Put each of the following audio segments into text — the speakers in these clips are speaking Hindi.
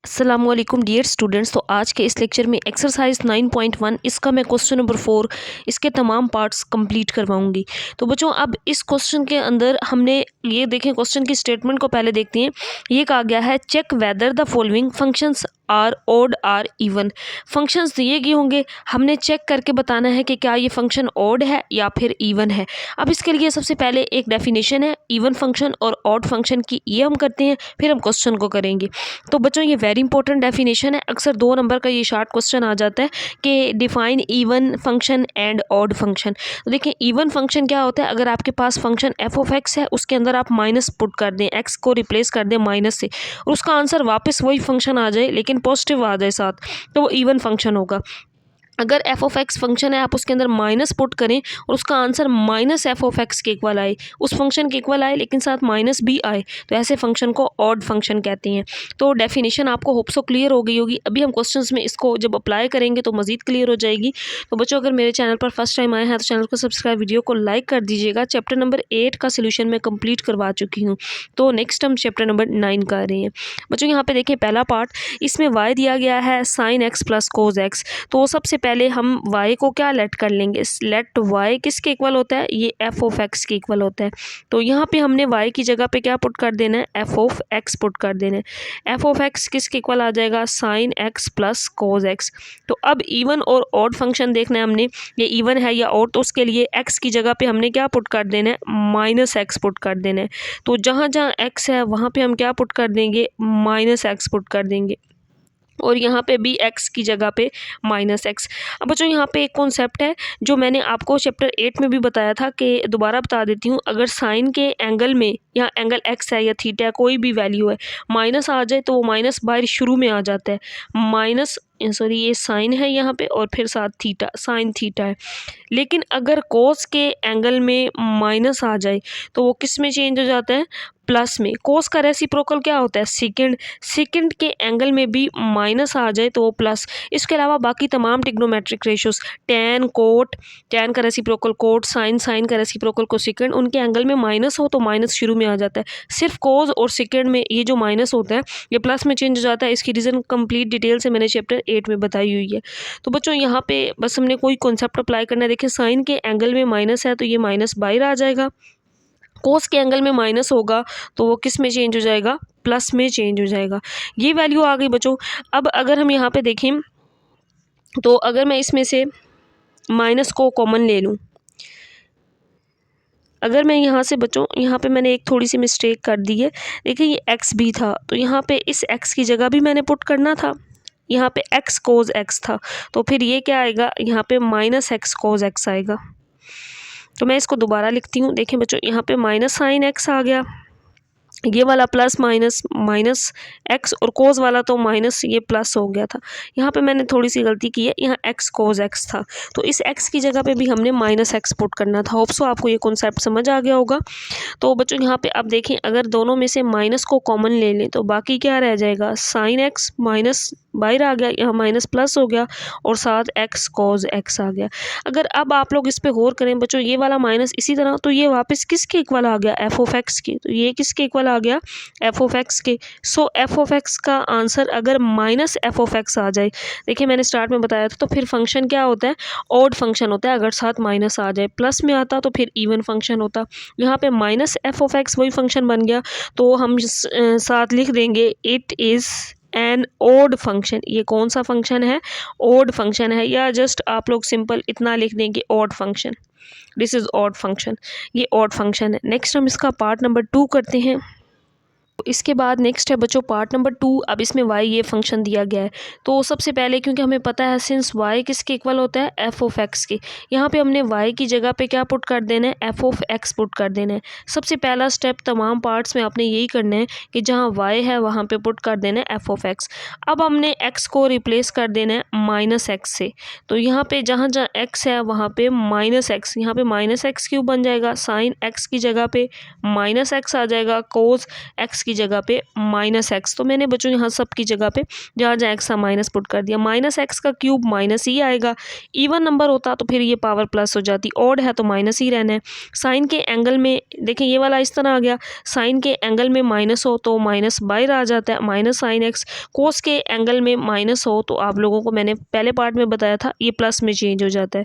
अस्सलामुअलैकुम डियर स्टूडेंट्स। तो आज के इस लेक्चर में एक्सरसाइज 9.1 इसका मैं क्वेश्चन नंबर 4 इसके तमाम पार्ट्स कंप्लीट करवाऊंगी। तो बच्चों अब इस क्वेश्चन के अंदर हमने ये देखें, क्वेश्चन की स्टेटमेंट को पहले देखते हैं। ये कहा गया है check whether the following functions are odd or even. Functions दिए गए होंगे, हमने चेक करके बताना है कि क्या ये फंक्शन ओड है या फिर इवन है। अब इसके लिए सबसे पहले एक डेफिनेशन है इवन फंक्शन और ओड फंक्शन की, ये हम करते हैं, फिर हम क्वेश्चन को करेंगे। तो बच्चों ये वेरी इंपॉर्टेंट डेफिनेशन है, अक्सर 2 नंबर का ये शार्ट क्वेश्चन आ जाता है कि define even function and odd function. तो देखिए इवन फंक्शन क्या होता है, अगर आपके पास फंक्शन एफ ऑफ एक्स है, उसके अंदर आप माइनस पुट कर दें, एक्स को रिप्लेस कर दें माइनस से, और उसका आंसर वापस वही फंक्शन आ जाए लेकिन पॉजिटिव आ जाए साथ, तो वो इवन फंक्शन होगा। अगर एफ ऑफ एक्स फंक्शन है, आप उसके अंदर माइनस पुट करें और उसका answer minus f of x के इक्वल आए, उस फंक्शन के इक्वल आए लेकिन साथ माइनस भी आए, तो ऐसे फंक्शन को ऑड फंक्शन कहते हैं। तो डेफिनेशन आपको होप सो क्लियर हो गई होगी। अभी हम क्वेश्चंस में इसको जब अप्लाई करेंगे तो मजीद क्लियर हो जाएगी। तो बच्चों अगर मेरे चैनल पर फर्स्ट टाइम आए हैं तो चैनल को सब्सक्राइब, वीडियो को लाइक कर दीजिएगा। चैप्टर नंबर 8 का सोल्यूशन मैं कंप्लीट करवा चुकी हूँ। तो नेक्स्ट हम चैप्टर नंबर 9 कर रहे हैं। बच्चों यहाँ पे देखें पहला पार्ट, इसमें y दिया गया है sine x plus cos x. तो सबसे पहले हम y को क्या लेट कर लेंगे, लेट y किसके इक्वल होता है, ये f ऑफ x के इक्वल होता है। तो यहाँ पे हमने y की जगह पे क्या पुट कर देना है, f ऑफ x पुट कर देना है। f ऑफ x किसके इक्वल आ जाएगा, साइन x प्लस कोज x। तो अब इवन और ऑड फंक्शन देखना है हमने, ये इवन है या ऑड, तो उसके लिए x की जगह पे हमने क्या पुट कर देना है, माइनस एक्स पुट कर देना है। तो जहाँ जहाँ x है वहाँ पे हम क्या पुट कर देंगे, माइनस एक्स पुट कर देंगे, और यहाँ पे भी x की जगह पे माइनस एक्स। अब बच्चों यहाँ पे एक कॉन्सेप्ट है जो मैंने आपको चैप्टर 8 में भी बताया था, कि दोबारा बता देती हूँ। अगर साइन के एंगल में, यहाँ एंगल x है या थीटा है, कोई भी वैल्यू है, माइनस आ जाए तो वो माइनस बाहर शुरू में आ जाता है, माइनस सॉरी ये साइन है यहाँ पे और फिर साथ थीटा, साइन थीटा है। लेकिन अगर कोस के एंगल में माइनस आ जाए तो वो किस में चेंज हो जाता है, प्लस में। कोस का रेसिप्रोकल क्या होता है, सेकंड, सेकंड के एंगल में भी माइनस आ जाए तो वो प्लस। इसके अलावा बाकी तमाम trigonometric ratios, tan cot, tan का रेसिप्रोकल कोट, साइन, साइन का रेसिप्रोकल कोसेकेंड, उनके एंगल में माइनस हो तो माइनस शुरू में आ जाता है। सिर्फ कोस और सेकंड में ये जो माइनस होता है ये प्लस में चेंज हो जाता है। इसकी रीज़न कंप्लीट डिटेल से मैंने चैप्टर 8 में बताई हुई है। तो बच्चों यहाँ पे बस हमने कोई कॉन्सेप्ट अप्लाई करना है। देखिए साइन के एंगल में माइनस है तो ये माइनस बाहर आ जाएगा, कोस के एंगल में माइनस होगा तो वो किस में चेंज हो जाएगा, प्लस में चेंज हो जाएगा। ये वैल्यू आ गई बच्चों। अब अगर हम यहाँ पे देखें तो अगर मैं इसमें से माइनस को कॉमन ले लूँ, अगर मैं यहाँ से बच्चों, यहाँ पे मैंने एक थोड़ी सी मिस्टेक कर दी है। देखिए ये x भी था तो यहाँ पे इस x की जगह भी मैंने पुट करना था, यहाँ पे x कोज x था, तो फिर ये क्या आएगा, यहाँ पे माइनस एक्स कोज x आएगा। तो मैं इसको दोबारा लिखती हूँ। देखें बच्चों यहाँ पे माइनस साइन एक्स आ गया, ये वाला प्लस माइनस, माइनस एक्स, और कोज वाला तो माइनस, ये प्लस हो गया था। यहाँ पे मैंने थोड़ी सी गलती की है, यहाँ एक्स कोज एक्स था तो इस एक्स की जगह पे भी हमने माइनस एक्स पुट करना था। होप सो आपको ये कॉन्सेप्ट समझ आ गया होगा। तो बच्चों यहाँ पे अब देखें, अगर दोनों में से माइनस को कॉमन ले लें तो बाकी क्या रह जाएगा, साइन एक्स, माइनस बाहर आ गया, यहाँ माइनस प्लस हो गया, और साथ एक्स कोज एक्स आ गया। अगर अब आप लोग इस पे गौर करें बच्चों, ये वाला माइनस इसी तरह, तो ये वापस किसके इक्वल आ गया, एफ ऑफ एक्स के, तो ये किसके इक्वल आ गया, एफ ऑफ एक्स के। सो एफ ऑफ एक्स का आंसर अगर माइनस एफ ऑफ एक्स आ जाए, देखिए मैंने स्टार्ट में बताया था, तो फिर फंक्शन क्या होता है, ऑड फंक्शन होता है। अगर साथ माइनस आ जाए, प्लस में आता तो फिर इवन फंक्शन होता। यहाँ पे माइनस एफ ऑफ एक्स वही फंक्शन बन गया, तो हम साथ लिख देंगे it is an odd function. ये कौन सा फंक्शन है, ओड फंक्शन है, या जस्ट आप लोग सिंपल इतना लिख देंगे odd function, this is odd function, ये ओड फंक्शन है। नेक्स्ट हम इसका पार्ट नंबर 2 करते हैं। इसके बाद नेक्स्ट है बच्चों पार्ट नंबर 2। अब इसमें y ये फंक्शन दिया गया है, तो सबसे पहले क्योंकि हमें पता है सिंस y किसके इक्वल होता है, f ऑफ x के, यहाँ पे हमने y की जगह पे क्या पुट कर देना है, f ऑफ x पुट कर देना है। सबसे पहला स्टेप तमाम पार्ट्स में आपने यही करना है कि जहाँ y है वहाँ पे पुट कर देना है f ऑफ x। अब हमने x को रिप्लेस कर देना है माइनस एक्स से, तो यहाँ पे जहाँ जहाँ x है वहाँ पे माइनस एक्स, यहाँ पे माइनस एक्स क्यूब बन जाएगा, साइन x की जगह पे माइनस एक्स आ जाएगा, कोस x की जगह पे माइनस एक्स। तो मैंने बच्चों यहाँ सब की जगह पे जहाँ जहाँ एक्स था माइनस पुट कर दिया। माइनस एक्स का क्यूब माइनस ही आएगा, इवन नंबर होता तो फिर ये पावर प्लस हो जाती, ऑड है तो माइनस ही रहना है। साइन के एंगल में देखें ये वाला इस तरह आ गया, साइन के एंगल में माइनस हो तो माइनस बाहर आ जाता है, माइनस साइन एक्स। कोस के एंगल में माइनस हो तो आप लोगों को मैंने पहले पार्ट में बताया था ये प्लस में चेंज हो जाता है।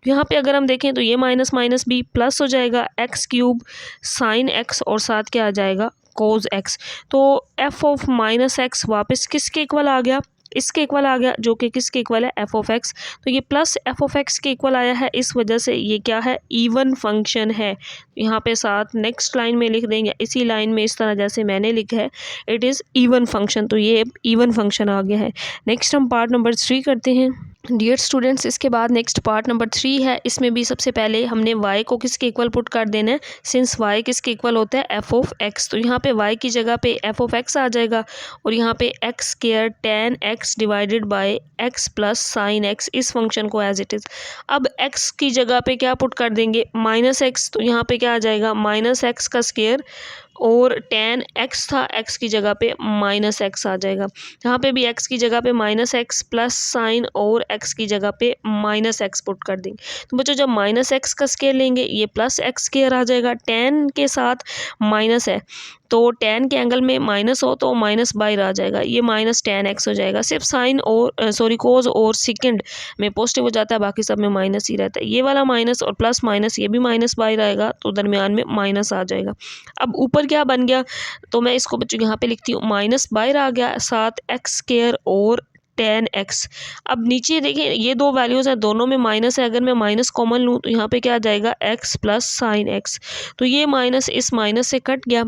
यहाँ पे अगर हम देखें तो ये माइनस माइनस भी प्लस हो जाएगा, एक्स क्यूब साइन एक्स और साथ क्या आ जाएगा कोज एक्स। तो एफ ऑफ माइनस एक्स वापस किसके इक्वल आ गया, इसके इक्वल आ गया, जो कि किसके इक्वल है एफ ऑफ एक्स। तो ये प्लस एफ ऑफ एक्स के इक्वल आया है, इस वजह से ये क्या है इवन फंक्शन है। यहाँ पे साथ नेक्स्ट लाइन में लिख देंगे, इसी लाइन में इस तरह जैसे मैंने लिखा है इट इज़ इवन फंक्शन, तो ये इवन फंक्शन आ गया है। नेक्स्ट हम पार्ट नंबर 3 करते हैं डियर स्टूडेंट्स। इसके बाद नेक्स्ट पार्ट नंबर 3 है, इसमें भी सबसे पहले हमने y को किसके इक्वल पुट कर देना है, सिंस y किसके इक्वल होता है एफ ऑफ एक्स। तो यहाँ पे y की जगह पे एफ ऑफ एक्स आ जाएगा और यहाँ पे x square tan x divided by x plus sign x, इस फंक्शन को एज इट इज़। अब x की जगह पे क्या पुट कर देंगे माइनस एक्स, तो यहाँ पे क्या आ जाएगा माइनस एक्स का स्क्वायर और tan x था, x की जगह पे माइनस एक्स आ जाएगा। यहाँ पे भी x की जगह पे माइनस एक्स प्लस साइन और x की जगह पे माइनस एक्स पुट कर देंगे। तो बच्चों जब माइनस एक्स का स्क्वायर लेंगे ये प्लस एक्स स्क्वायर आ जाएगा, tan के साथ माइनस है तो tan के एंगल में माइनस हो तो माइनस बाहर आ जाएगा, ये माइनस tan x हो जाएगा। सिर्फ साइन और कोज और सेकंड में पॉजिटिव हो जाता है, बाकी सब में माइनस ही रहता है। ये वाला माइनस और प्लस माइनस ये भी माइनस बाहर आएगा तो दरमियान में माइनस आ जाएगा। अब ऊपर क्या बन गया, तो मैं इसको बच्चों यहाँ पे लिखती हूँ माइनस बाहर आ गया, साथ एक्स स्क्वायर और tan x। अब नीचे देखिए ये दो वैल्यूज़ हैं, दोनों में माइनस है, अगर मैं माइनस कॉमन लूँ तो यहाँ पे क्या आ जाएगा x प्लस साइन x। तो ये माइनस इस माइनस से कट गया,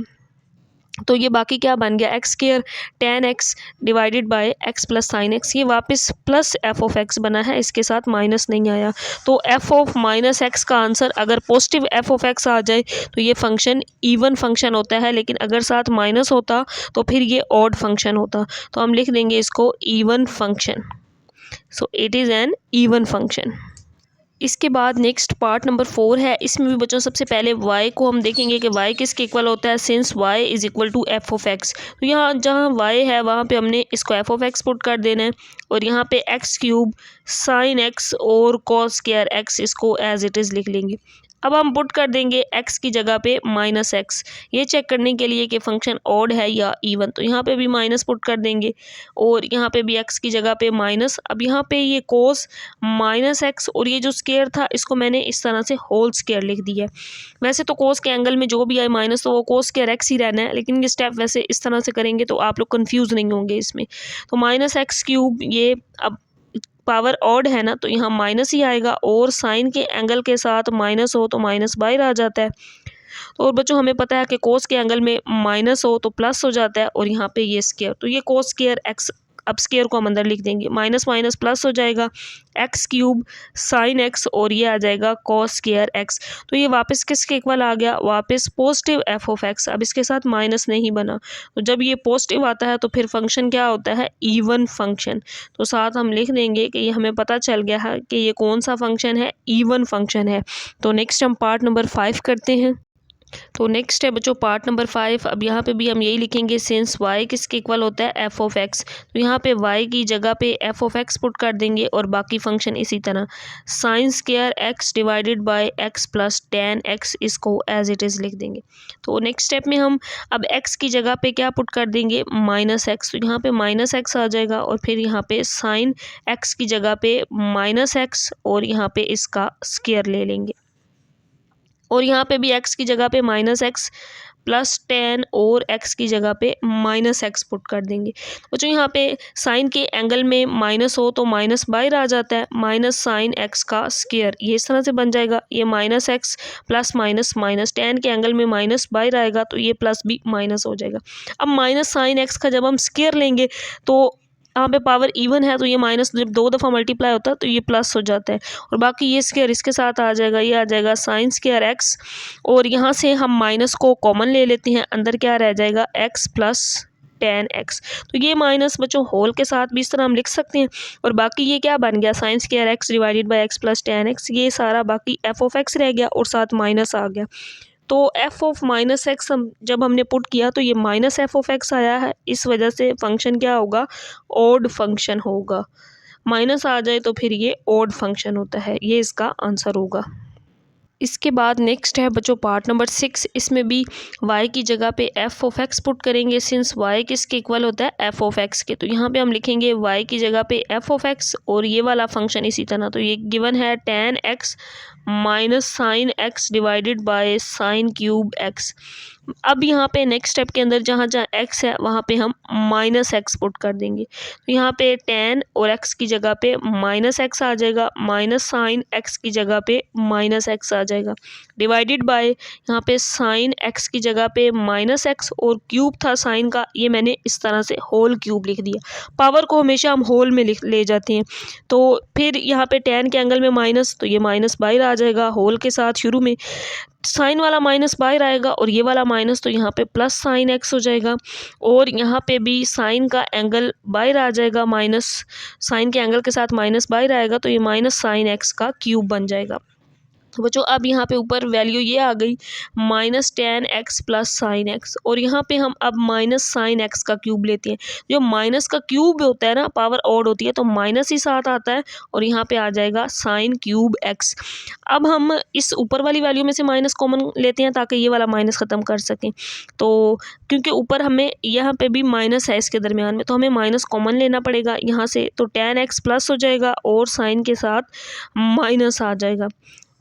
तो ये बाकी क्या बन गया x square tan x divided by x plus sign x। ये वापस प्लस एफ ऑफ x बना है, इसके साथ माइनस नहीं आया। तो एफ ऑफ माइनस एक्स का आंसर अगर पॉजिटिव एफ ऑफ x आ जाए तो ये फंक्शन इवन फंक्शन होता है, लेकिन अगर साथ माइनस होता तो फिर ये ऑड फंक्शन होता। तो हम लिख देंगे इसको even function. So it is N even function. इसके बाद नेक्स्ट पार्ट नंबर 4 है, इसमें भी बच्चों सबसे पहले y को हम देखेंगे कि y किसके इक्वल होता है, since y is equal to f of x. तो यहाँ जहाँ y है वहाँ पे हमने इसको एफ ऑफ एक्स पुट कर देना है और यहाँ पे एक्स क्यूब साइन एक्स और कॉस स्क्वायर एक्स इसको एज इट इज़ लिख लेंगे। अब हम पुट कर देंगे x की जगह पे माइनस एक्स, ये चेक करने के लिए कि फंक्शन ऑड है या इवन। तो यहाँ पे भी माइनस पुट कर देंगे और यहाँ पे भी x की जगह पे माइनस। अब यहाँ पे ये कोस माइनस एक्स और ये जो स्क्वायर था इसको मैंने इस तरह से होल स्क्वायर लिख दिया है। वैसे तो कोस के एंगल में जो भी आए माइनस तो वो कोस स्क्वायर एक्स ही रहना है, लेकिन ये स्टेप वैसे इस तरह से करेंगे तो आप लोग कन्फ्यूज़ नहीं होंगे इसमें। तो माइनस एक्स क्यूब, ये अब पावर ऑड है ना तो यहाँ माइनस ही आएगा और साइन के एंगल के साथ माइनस हो तो माइनस बाहर आ जाता है। तो और बच्चों हमें पता है कि कोस के एंगल में माइनस हो तो प्लस हो जाता है और यहाँ पे ये स्क्वायर, तो ये कोस स्क्वायर एक्स। अब स्क्वायर को हम अंदर लिख देंगे, माइनस माइनस प्लस हो जाएगा, एक्स क्यूब साइन एक्स और ये आ जाएगा कॉस स्क्वायर एक्स। तो ये वापस किसके इक्वल आ गया, वापस पॉजिटिव एफ ऑफ एक्स। अब इसके साथ माइनस नहीं बना, तो जब ये पॉजिटिव आता है तो फिर फंक्शन क्या होता है इवन फंक्शन। तो साथ हम लिख देंगे कि ये हमें पता चल गया है कि ये कौन सा फंक्शन है, इवन फंक्शन है। तो नेक्स्ट हम पार्ट नंबर 5 करते हैं। तो नेक्स्ट है बच्चों पार्ट नंबर 5। अब यहाँ पे भी हम यही लिखेंगे सिंस y किसके इक्वल होता है एफ ऑफ एक्स। तो यहाँ पे y की जगह पे एफ ऑफ एक्स पुट कर देंगे और बाकी फंक्शन इसी तरह sine square x divided by x plus tan x, इसको एज इट इज़ लिख देंगे। तो नेक्स्ट स्टेप में हम अब x की जगह पे क्या पुट कर देंगे माइनस एक्स। तो यहाँ पे माइनस एक्स आ जाएगा और फिर यहाँ पे साइन x की जगह पे माइनस एक्स और यहाँ पे इसका स्क्वायर ले लेंगे और यहाँ पे भी x की जगह पे माइनस एक्स प्लस tan और x की जगह पे माइनस एक्स पुट कर देंगे। तो जो यहाँ पे साइन के एंगल में माइनस हो तो माइनस बाहर आ जाता है, माइनस साइन x का स्क्वायर ये इस तरह से बन जाएगा। ये minus x plus minus minus, tan के एंगल में माइनस बाहर आएगा तो ये प्लस भी माइनस हो जाएगा। अब माइनस साइन x का जब हम स्क्वायर लेंगे तो यहाँ पे पावर इवन है तो ये माइनस जब 2 दफ़ा मल्टीप्लाई होता है तो ये प्लस हो जाता है और बाकी ये स्क्वायर इसके साथ आ जाएगा, ये आ जाएगा साइन स्क्वायर एक्स और यहाँ से हम माइनस को कॉमन ले लेते हैं, अंदर क्या रह जाएगा एक्स प्लस tan x। तो ये माइनस बच्चों होल के साथ भी इस तरह हम लिख सकते हैं और बाकी ये क्या बन गया sine square x divided by x plus tan x, ये सारा बाकी एफ ऑफ एक्स रह गया और साथ माइनस आ गया। तो एफ ऑफ माइनस एक्स जब हमने पुट किया तो ये माइनस एफ ऑफ एक्स आया है, इस वजह से फंक्शन क्या होगा, ऑड फंक्शन होगा। माइनस आ जाए तो फिर ये ऑड फंक्शन होता है, ये इसका आंसर होगा। इसके बाद नेक्स्ट है बच्चों पार्ट नंबर 6। इसमें भी y की जगह पे एफ ऑफ एक्स पुट करेंगे, सिंस y किसके इक्वल होता है, एफ ऑफ एक्स के। तो यहाँ पे हम लिखेंगे y की जगह पे एफ ऑफ एक्स और ये वाला फंक्शन इसी तरह। तो ये गिवन है tan x minus sine x divided by sine cube x. अब यहाँ पे नेक्स्ट स्टेप के अंदर जहाँ जहाँ x है वहाँ पे हम माइनस एक्स पुट कर देंगे। तो यहाँ पे tan और x की जगह पे माइनस एक्स आ जाएगा, माइनस साइन x की जगह पे माइनस एक्स आ जाएगा, डिवाइडेड बाय यहाँ पे साइन x की जगह पे माइनस एक्स और क्यूब था साइन का, ये मैंने इस तरह से होल क्यूब लिख दिया। पावर को हमेशा हम होल में ले जाते हैं। तो फिर यहाँ पे tan के एंगल में माइनस, तो ये माइनस बाहर आ जाएगा होल के साथ, शुरू में साइन वाला माइनस बाहर आएगा और ये वाला माइनस, तो यहाँ पे प्लस साइन एक्स हो जाएगा। और यहाँ पे भी साइन का एंगल बाहर आ जाएगा, माइनस साइन के एंगल के साथ माइनस बाहर आएगा, तो ये माइनस साइन एक्स का क्यूब बन जाएगा। तो बच्चों अब यहाँ पे ऊपर वैल्यू ये आ गई minus tan x plus sine x, और यहाँ पे हम अब माइनस साइन एक्स का क्यूब लेते हैं। जो माइनस का क्यूब होता है ना, पावर ऑड होती है तो माइनस ही साथ आता है, और यहाँ पे आ जाएगा साइन क्यूब x। अब हम इस ऊपर वाली वैल्यू में से माइनस कॉमन लेते हैं ताकि ये वाला माइनस ख़त्म कर सकें। तो क्योंकि ऊपर हमें यहाँ पे भी माइनस है इसके दरमियान में, तो हमें माइनस कॉमन लेना पड़ेगा यहाँ से। तो tan x प्लस हो जाएगा और साइन के साथ माइनस आ जाएगा,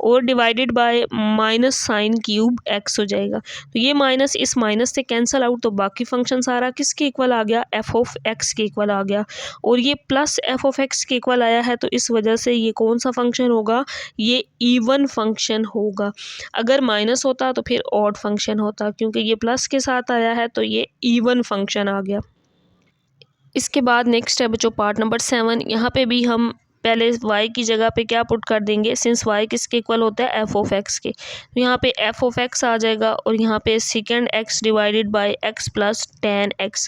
और divided by minus sine cube x हो जाएगा। तो ये माइनस इस माइनस से कैंसिल आउट, तो बाकी फंक्शन सारा किसके इक्वल आ गया, एफ ऑफ एक्स के इक्वल आ गया। और ये प्लस एफ ऑफ एक्स के इक्वल आया है, तो इस वजह से ये कौन सा फंक्शन होगा, ये इवन फंक्शन होगा। अगर माइनस होता तो फिर ऑड फंक्शन होता, क्योंकि ये प्लस के साथ आया है तो ये इवन फंक्शन आ गया। इसके बाद नेक्स्ट है बच्चों पार्ट नंबर 7। यहाँ पे भी हम पहले y की जगह पे क्या पुट कर देंगे, सिंस y किसके इक्वल होता है, एफ ऑफ एक्स के। तो यहाँ पे एफ ऑफ एक्स आ जाएगा और यहाँ पे second x divided by x plus tan x।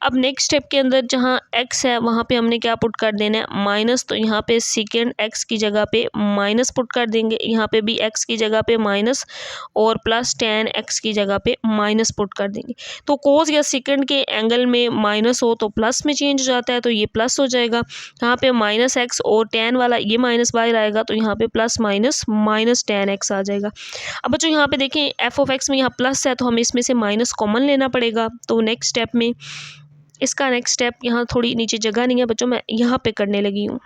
अब नेक्स्ट स्टेप के अंदर जहाँ x है वहाँ पे हमने क्या पुट कर देना है, माइनस। तो यहाँ पे सेकेंड x की जगह पे माइनस पुट कर देंगे, यहाँ पे भी x की जगह पे माइनस और प्लस tan x की जगह पे माइनस पुट कर देंगे। तो कोस या सेकेंड के एंगल में माइनस हो तो प्लस में चेंज हो जाता है, तो ये प्लस हो जाएगा। यहाँ पे माइनस एक्स और tan वाला ये माइनस बाहर आएगा, तो यहाँ पे plus minus minus tan x आ जाएगा। अब बच्चों यहाँ पे देखें एफ ऑफ एक्स में यहाँ प्लस है तो हमें इसमें से माइनस कॉमन लेना पड़ेगा। तो नेक्स्ट स्टेप में इसका नेक्स्ट स्टेप, यहाँ थोड़ी नीचे जगह नहीं है बच्चों, मैं यहाँ पे करने लगी हूँ।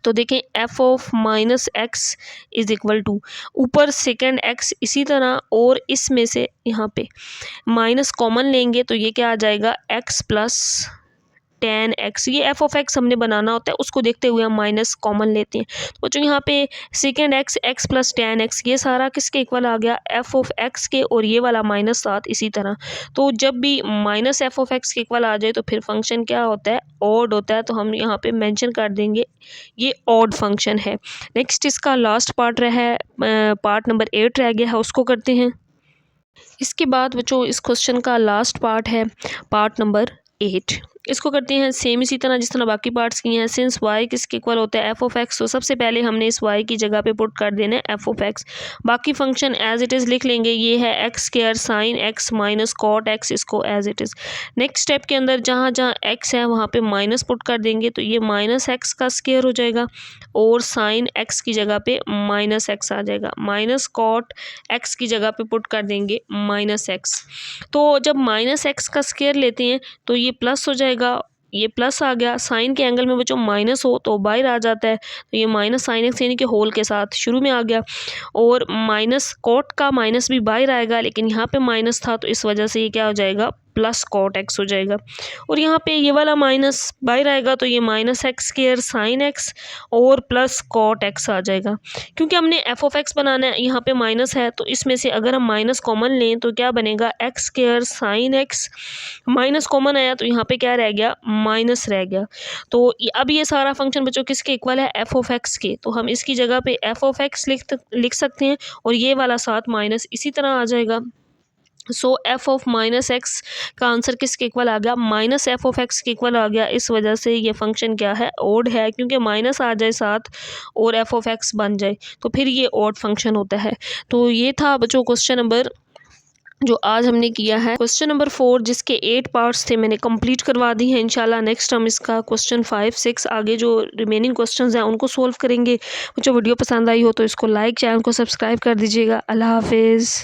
तो देखें f of minus x is equal to, ऊपर सेकेंड एक्स इसी तरह, और इसमें से यहाँ पे माइनस कॉमन लेंगे तो ये क्या आ जाएगा, एक्स प्लस tan x। ये एफ ऑफ एक्स हमने बनाना होता है, उसको देखते हुए हम माइनस कॉमन लेते हैं। तो बच्चों यहाँ पे second x x plus tan x, ये सारा किसके इक्वल आ गया, एफ ऑफ एक्स के, और ये वाला माइनस साथ इसी तरह। तो जब भी माइनस एफ ऑफ एक्स के इक्वल आ जाए तो फिर फंक्शन क्या होता है, ऑड होता है। तो हम यहाँ पे मेंशन कर देंगे ये ऑड फंक्शन है। नेक्स्ट इसका लास्ट पार्ट रहा, पार्ट नंबर 8 रह गया है, उसको करते हैं। इसके बाद बच्चों इस क्वेश्चन का लास्ट पार्ट है पार्ट नंबर 8, इसको करते हैं सेम इसी तरह जिस तरह बाकी पार्ट्स किए हैं। सिंस y किसके इक्वल होता है, एफ ऑफ एक्स। तो सबसे पहले हमने इस y की जगह पे पुट कर देना है एफ ऑफ एक्स, बाकी फंक्शन एज इट इज़ लिख लेंगे। ये है x square sine x minus cot x, इसको as it is. Next step के अंदर जहाँ जहाँ x है वहाँ पे माइनस पुट कर देंगे, तो ये माइनस एक्स का स्क्वायर हो जाएगा, और साइन एक्स की जगह पे माइनस एक्स आ जाएगा, माइनस कॉट एक्स की जगह पे पुट कर देंगे माइनस एक्स। तो जब माइनस एक्स का स्क्वायर लेते हैं तो ये प्लस हो जाएगा, ये प्लस आ गया। साइन के एंगल में बच्चों माइनस हो तो बाहर आ जाता है, तो ये माइनस साइन एक्स यानी कि होल के साथ शुरू में आ गया, और माइनस कॉट का माइनस भी बाहर आएगा, लेकिन यहाँ पे माइनस था तो इस वजह से ये क्या हो जाएगा, प्लस कॉट एक्स हो जाएगा। और यहाँ पे ये वाला माइनस बाहर आएगा, तो ये minus x square sine x और प्लस कॉट एक्स आ जाएगा। क्योंकि हमने एफ ऑफ एक्स बनाना है, यहाँ पे माइनस है, तो इसमें से अगर हम माइनस कॉमन लें तो क्या बनेगा, x square sine x, minus common आया तो यहाँ पे क्या रह गया, माइनस रह गया। तो अब ये सारा फंक्शन बच्चों किसके इक्वल है, एफ ऑफ एक्स के। तो हम इसकी जगह पे एफ ऑफ एक्स लिख सकते हैं, और ये वाला साथ माइनस इसी तरह आ जाएगा। सो एफ ऑफ माइनस एक्स का आंसर किसके इक्वल आ गया, माइनस एफ ऑफ एक्स के इक्वल आ गया। इस वजह से ये फंक्शन क्या है, ओड है, क्योंकि माइनस आ जाए साथ और एफ ऑफ एक्स बन जाए तो फिर ये ओड फंक्शन होता है। तो ये था बच्चों क्वेश्चन नंबर जो आज हमने किया है। क्वेश्चन नंबर 4 जिसके 8 पार्ट्स थे मैंने कंप्लीट करवा दी हैं। इंशाल्लाह नेक्स्ट हम इसका क्वेश्चन 5, 6 आगे जो रिमेनिंग क्वेश्चंस हैं उनको सोल्व करेंगे। जो वीडियो पसंद आई हो तो इसको लाइक, चैनल को सब्सक्राइब कर दीजिएगा। अल्लाह हाफिज़।